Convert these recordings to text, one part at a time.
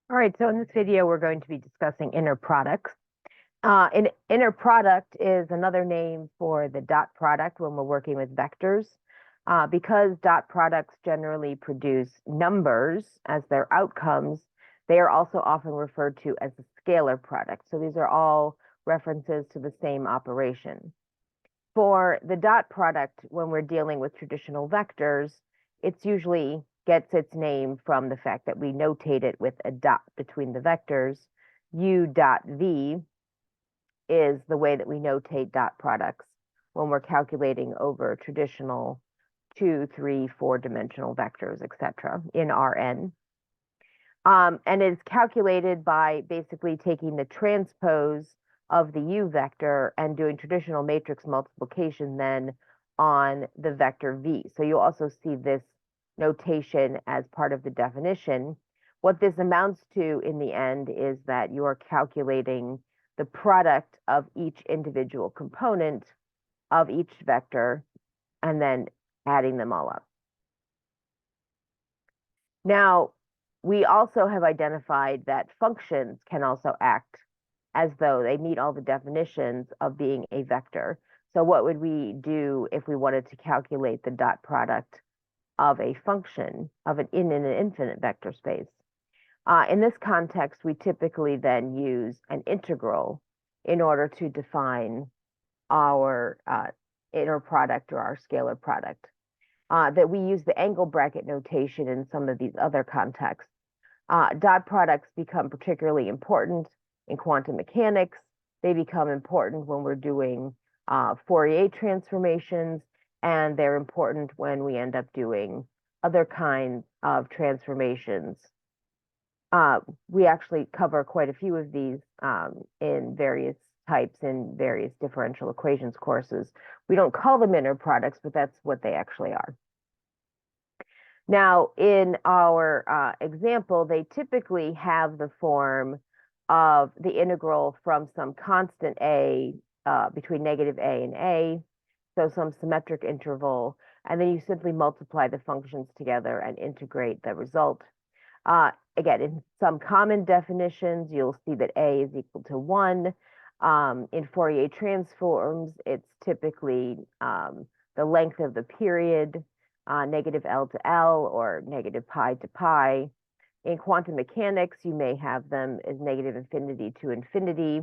All right, so in this video, we're going to be discussing inner products. An inner product is another name for the dot product when we're working with vectors. Because dot products generally produce numbers as their outcomes, they are also often referred to as a scalar product. So these are all references to the same operation. For the dot product, when we're dealing with traditional vectors, it's usually gets its name from the fact that we notate it with a dot between the vectors. U dot V is the way that we notate dot products when we're calculating over traditional 2, 3, 4-dimensional vectors, etc. in Rn. And it's calculated by basically taking the transpose of the U vector and doing traditional matrix multiplication then on the vector V. So you'll also see this notation as part of the definition. What this amounts to in the end is that you are calculating the product of each individual component of each vector and then adding them all up. Now, we also have identified that functions can also act as though they meet all the definitions of being a vector. So what would we do if we wanted to calculate the dot product of a function in an infinite vector space? In this context, we typically then use an integral in order to define our inner product or our scalar product. That we use the angle bracket notation in some of these other contexts. Dot products become particularly important in quantum mechanics. They become important when we're doing Fourier transformations, and they're important when we end up doing other kinds of transformations. We actually cover quite a few of these in various types in various differential equations courses. We don't call them inner products, but that's what they actually are. Now, in our example, they typically have the form of the integral from some constant a between negative a and a, so some symmetric interval, and then you simply multiply the functions together and integrate the result. Again, in some common definitions, you'll see that a is equal to 1. In Fourier transforms, it's typically the length of the period, negative L to L or negative pi to pi. In quantum mechanics, you may have them as negative infinity to infinity.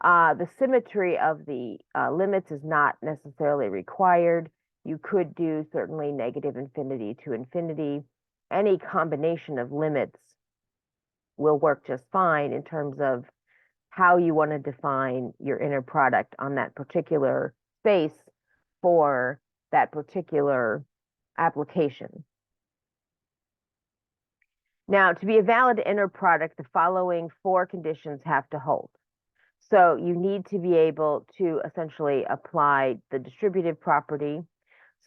The symmetry of the limits is not necessarily required. You could do certainly negative infinity to infinity. Any combination of limits will work just fine in terms of how you want to define your inner product on that particular space for that particular application. Now, to be a valid inner product, the following 4 conditions have to hold. So you need to be able to essentially apply the distributive property.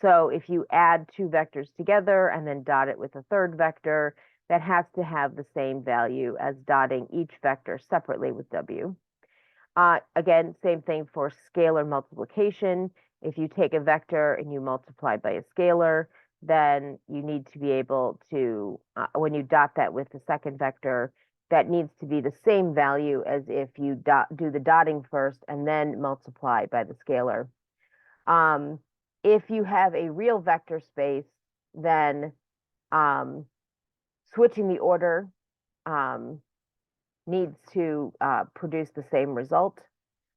So if you add 2 vectors together and then dot it with a third vector, that has to have the same value as dotting each vector separately with W. Again, same thing for scalar multiplication. If you take a vector and you multiply by a scalar, then you need to be able to, when you dot that with the second vector, that needs to be the same value as if you do the dotting first and then multiply by the scalar. If you have a real vector space, then switching the order needs to produce the same result.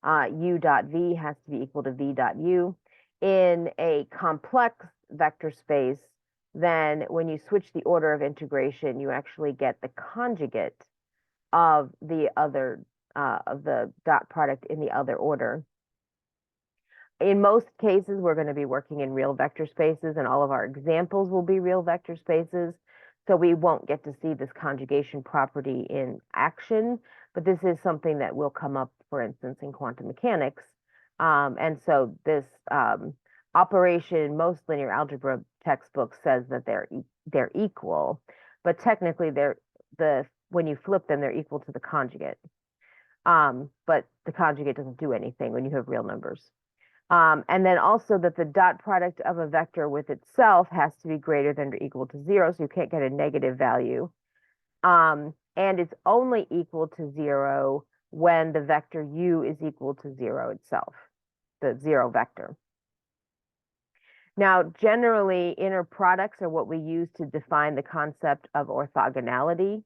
U dot V has to be equal to V dot U. In a complex vector space, then when you switch the order of integration, you actually get the conjugate of the other of the dot product in the other order. In most cases, we're going to be working in real vector spaces, and all of our examples will be real vector spaces. So we won't get to see this conjugation property in action, but this is something that will come up, for instance, in quantum mechanics. And so this operation in most linear algebra textbooks says that they're equal, but technically when you flip them, they're equal to the conjugate. But the conjugate doesn't do anything when you have real numbers. And then also that the dot product of a vector with itself has to be greater than or equal to 0, so you can't get a negative value. and it's only equal to 0 when the vector u is equal to 0 itself, the 0 vector. Now, generally, inner products are what we use to define the concept of orthogonality.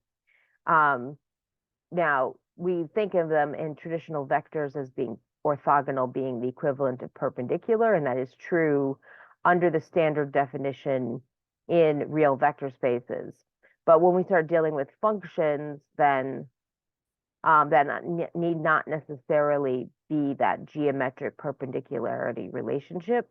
Now, we think of them in traditional vectors as being orthogonal, being the equivalent of perpendicular, and that is true under the standard definition in real vector spaces. But when we start dealing with functions, then that need not necessarily be that geometric perpendicularity relationship.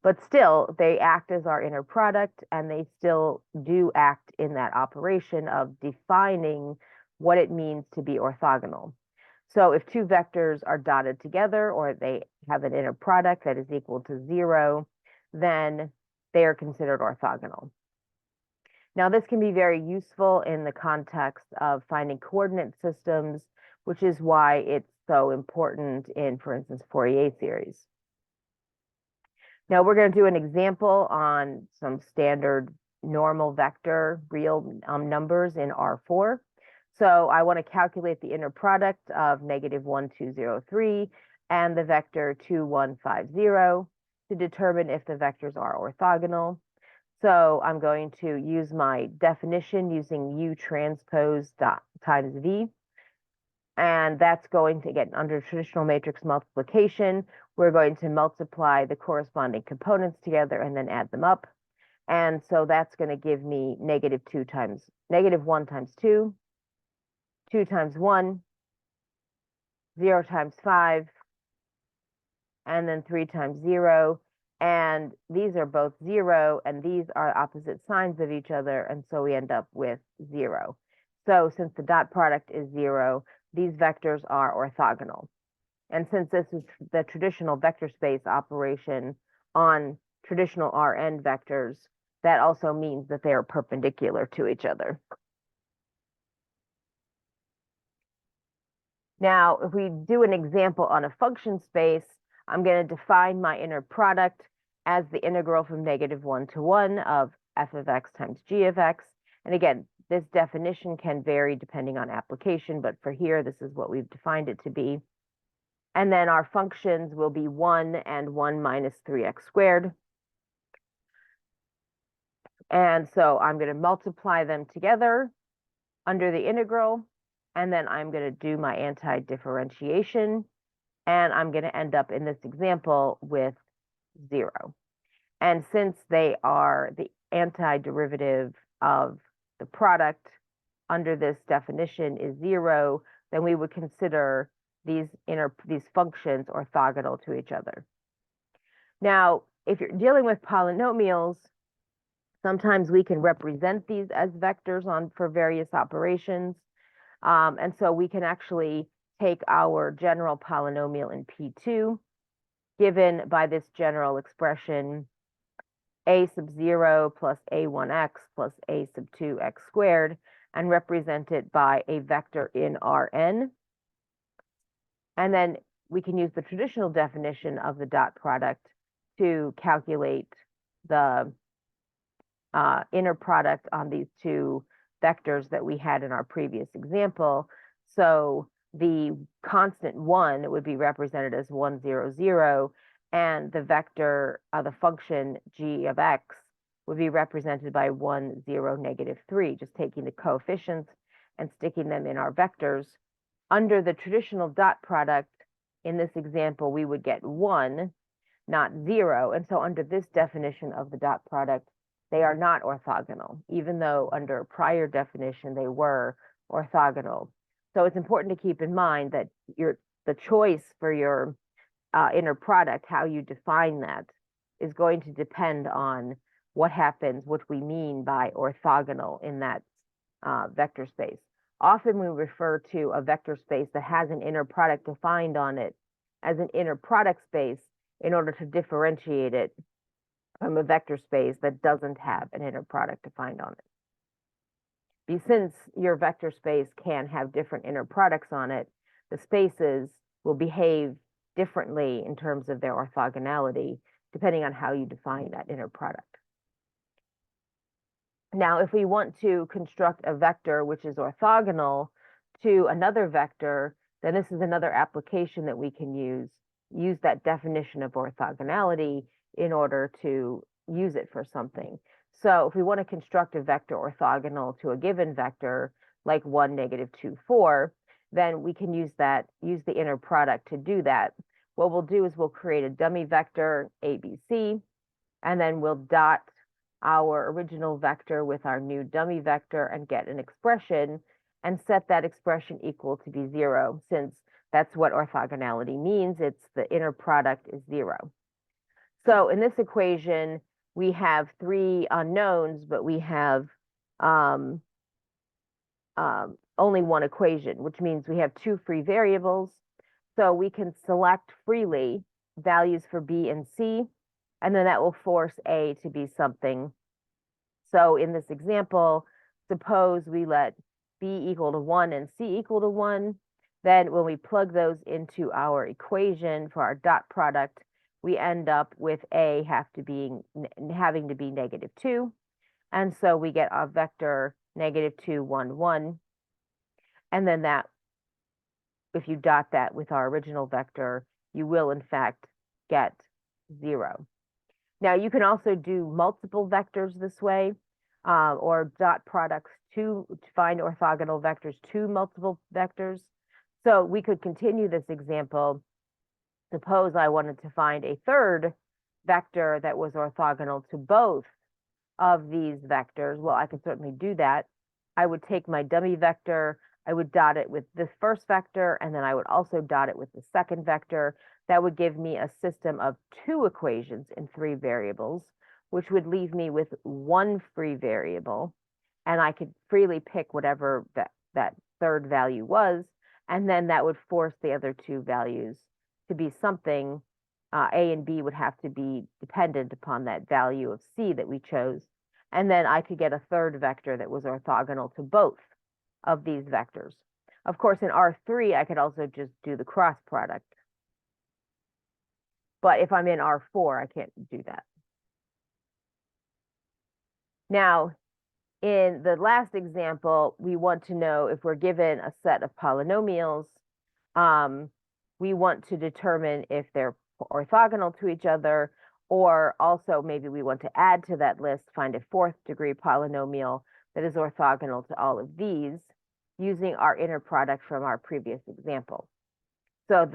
But still, they act as our inner product, and they still do act in that operation of defining what it means to be orthogonal. So if two vectors are dotted together, or they have an inner product that is equal to 0, then they are considered orthogonal. Now, this can be very useful in the context of finding coordinate systems, which is why it's so important in, for instance, Fourier series. Now, we're going to do an example on some standard normal vector real numbers in R4. So I want to calculate the inner product of -1, 2, 0, 3 and the vector 2, 1, 5, 0 to determine if the vectors are orthogonal. So I'm going to use my definition using U transpose times V. And that's going to get under traditional matrix multiplication. We're going to multiply the corresponding components together and then add them up. And so that's going to give me -1 times 2, 2 times 1, 0 times 5, and then 3 times 0. And these are both 0, and these are opposite signs of each other, and so we end up with 0. So since the dot product is 0, these vectors are orthogonal. And since this is the traditional vector space operation on traditional Rn vectors, that also means that they are perpendicular to each other. Now, if we do an example on a function space, I'm going to define my inner product as the integral from -1 to 1 of f of x times g of x. And again, this definition can vary depending on application, but for here, this is what we've defined it to be. And then our functions will be 1 and 1 minus 3x squared. And so I'm going to multiply them together under the integral, and then I'm going to do my anti-differentiation, and I'm going to end up in this example with 0. And since they are the antiderivative of the product under this definition is 0, then we would consider these functions orthogonal to each other. Now, if you're dealing with polynomials, sometimes we can represent these as vectors for various operations. And so we can actually take our general polynomial in P2, given by this general expression, a sub 0 plus a1x plus a sub 2x squared, and represent it by a vector in Rn. And then we can use the traditional definition of the dot product to calculate the inner product on these two vectors that we had in our previous example. So the constant 1 would be represented as 1, 0, 0, and the vector, the function g of x would be represented by 1, 0, -3, just taking the coefficients and sticking them in our vectors. Under the traditional dot product, in this example, we would get 1, not 0. And so under this definition of the dot product, they are not orthogonal, even though under a prior definition they were orthogonal. So it's important to keep in mind that the choice for your inner product, how you define that, is going to depend on what happens, what we mean by orthogonal in that vector space. Often we refer to a vector space that has an inner product defined on it as an inner product space in order to differentiate it from a vector space that doesn't have an inner product defined on it. Since your vector space can have different inner products on it, the spaces will behave differently in terms of their orthogonality, depending on how you define that inner product. Now, if we want to construct a vector which is orthogonal to another vector, then this is another application that we can use that definition of orthogonality in order to use it for something. So if we want to construct a vector orthogonal to a given vector, like 1, -2, 4, then we can use the inner product to do that. What we'll do is we'll create a dummy vector, ABC, and then we'll dot our original vector with our new dummy vector and get an expression and set that expression equal to be 0, since that's what orthogonality means. It's the inner product is 0. So in this equation, we have 3 unknowns, but we have only one equation, which means we have 2 free variables. So we can select freely values for B and C, and then that will force A to be something. So in this example, suppose we let B equal to 1 and C equal to 1. Then when we plug those into our equation for our dot product, we end up with A having to be -2. And so we get our vector -2, 1, 1. And then that, if you dot that with our original vector, you will in fact get 0. Now you can also do multiple vectors this way, or dot products to find orthogonal vectors to multiple vectors. So we could continue this example. Suppose I wanted to find a third vector that was orthogonal to both of these vectors. Well, I could certainly do that. I would take my dummy vector, I would dot it with this first vector, and then I would also dot it with the second vector. That would give me a system of 2 equations in 3 variables, which would leave me with 1 free variable. And I could freely pick whatever that third value was, and then that would force the other 2 values to be something. A and B would have to be dependent upon that value of C that we chose. And then I could get a third vector that was orthogonal to both of these vectors. Of course, in R3, I could also just do the cross product. But if I'm in R4, I can't do that. Now, in the last example, we want to know if we're given a set of polynomials, we want to determine if they're orthogonal to each other, or also maybe we want to add to that list, find a 4th degree polynomial that is orthogonal to all of these using our inner product from our previous example. So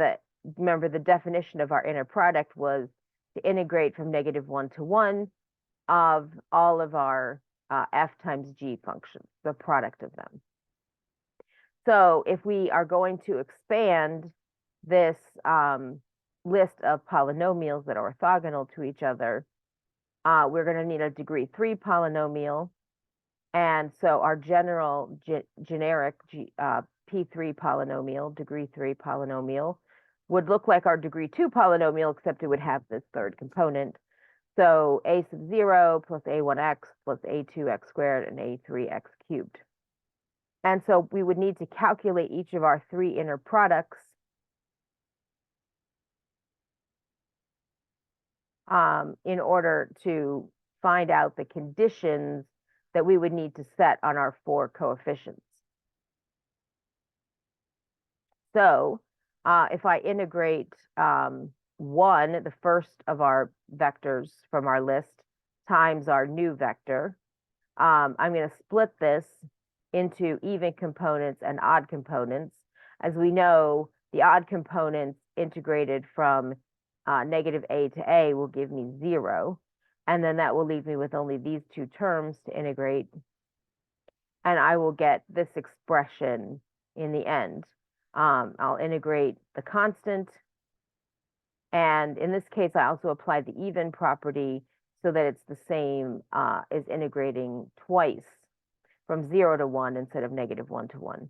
remember, the definition of our inner product was to integrate from -1 to 1 of all of our f times g functions, the product of them. So if we are going to expand this list of polynomials that are orthogonal to each other, we're going to need a degree 3 polynomial. And so our general generic P3 polynomial, degree 3 polynomial, would look like our degree 2 polynomial, except it would have this third component. So a sub 0 plus a1x plus a2x squared and a3x cubed. And so we would need to calculate each of our 3 inner products in order to find out the conditions that we would need to set on our 4 coefficients. So if I integrate 1, the first of our vectors from our list, times our new vector, I'm going to split this into even components and odd components. As we know, the odd components integrated from -a to a will give me 0. And then that will leave me with only these 2 terms to integrate. And I will get this expression in the end. I'll integrate the constant. And in this case, I also apply the even property so that it's the same as integrating twice from 0 to 1 instead of -1 to 1.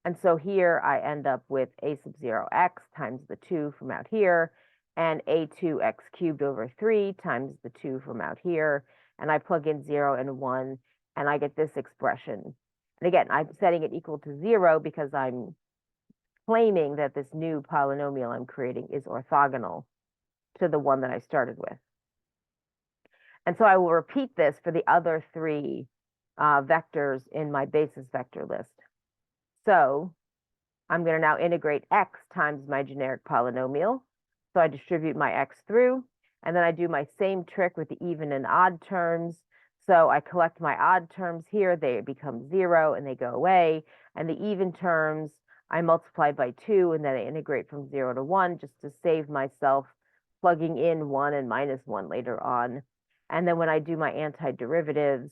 And so here I end up with a sub 0x times the 2 from out here, and a2x cubed over 3 times the 2 from out here. And I plug in 0 and 1, and I get this expression. And again, I'm setting it equal to 0 because I'm claiming that this new polynomial I'm creating is orthogonal to the one that I started with. And so I will repeat this for the other 3 vectors in my basis vector list. So I'm going to now integrate x times my generic polynomial. So I distribute my x through, and then I do my same trick with the even and odd terms. So I collect my odd terms here, they become 0 and they go away. And the even terms, I multiply by 2, and then I integrate from 0 to 1 just to save myself plugging in 1 and minus 1 later on. And then when I do my antiderivatives,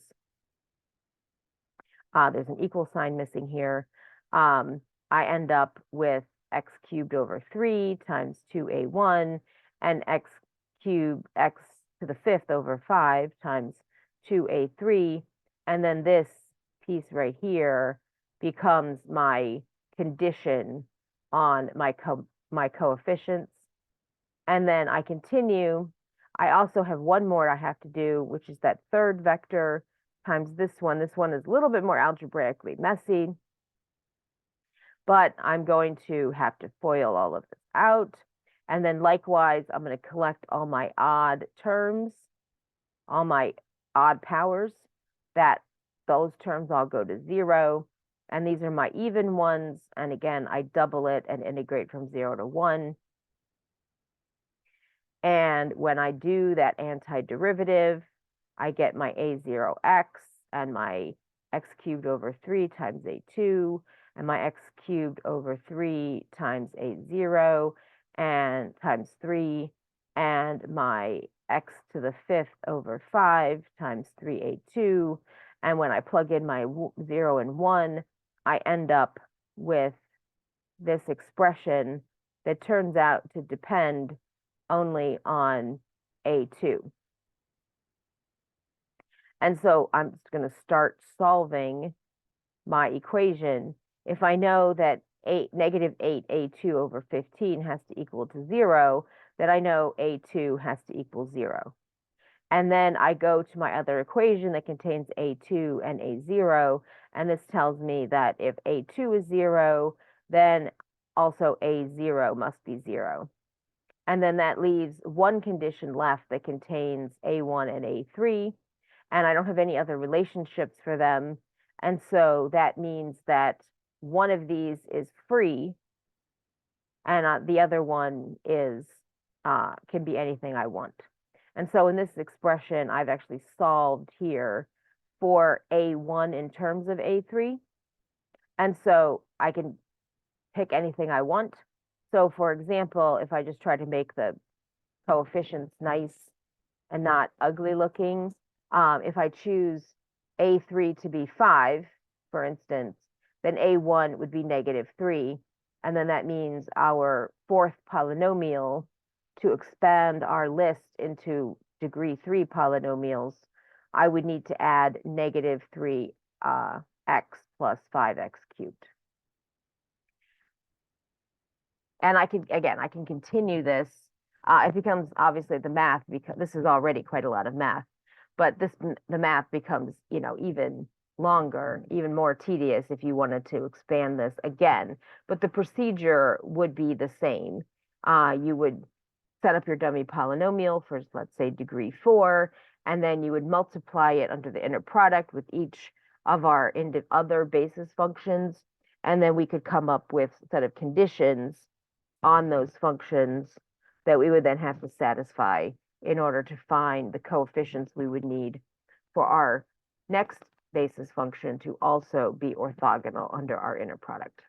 there's an equal sign missing here. I end up with x cubed over 3 times 2a1 and x cubed x to the 5th over 5 times 2a3. And then this piece right here becomes my condition on my coefficients. And then I continue. I also have one more I have to do, which is that third vector times this one. This one is a little bit more algebraically messy, but I'm going to have to FOIL all of this out. And then likewise, I'm going to collect all my odd terms, all my odd powers, that those terms all go to 0. And these are my even ones. And again, I double it and integrate from 0 to 1. And when I do that antiderivative, I get my a0x and my x cubed over 3 times a2 and my x cubed over 3 times a0 and times 3 and my x to the 5th over 5 times 3a2. And when I plug in my 0 and 1, I end up with this expression that turns out to depend only on a2. And so I'm just going to start solving my equation. If I know that negative 8a2 over 15 has to equal to 0, then I know a2 has to equal 0. And then I go to my other equation that contains a2 and a0, and this tells me that if a2 is 0, then also a0 must be 0. And then that leaves one condition left that contains a1 and a3, and I don't have any other relationships for them. And so that means that one of these is free, and the other one is can be anything I want. And so in this expression, I've actually solved here for a1 in terms of a3. And so I can pick anything I want. So for example, if I just try to make the coefficients nice and not ugly looking, if I choose a3 to be 5, for instance, then a1 would be negative 3. And then that means our fourth polynomial, to expand our list into degree 3 polynomials, I would need to add negative 3 x plus 5x cubed. And I can continue this. It becomes obviously the math, because this is already quite a lot of math, but the math becomes, even longer, even more tedious if you wanted to expand this again. But the procedure would be the same. You would set up your dummy polynomial for, let's say, degree 4, and then you would multiply it under the inner product with each of our other basis functions, and then we could come up with a set of conditions on those functions that we would then have to satisfy in order to find the coefficients we would need for our next basis function to also be orthogonal under our inner product.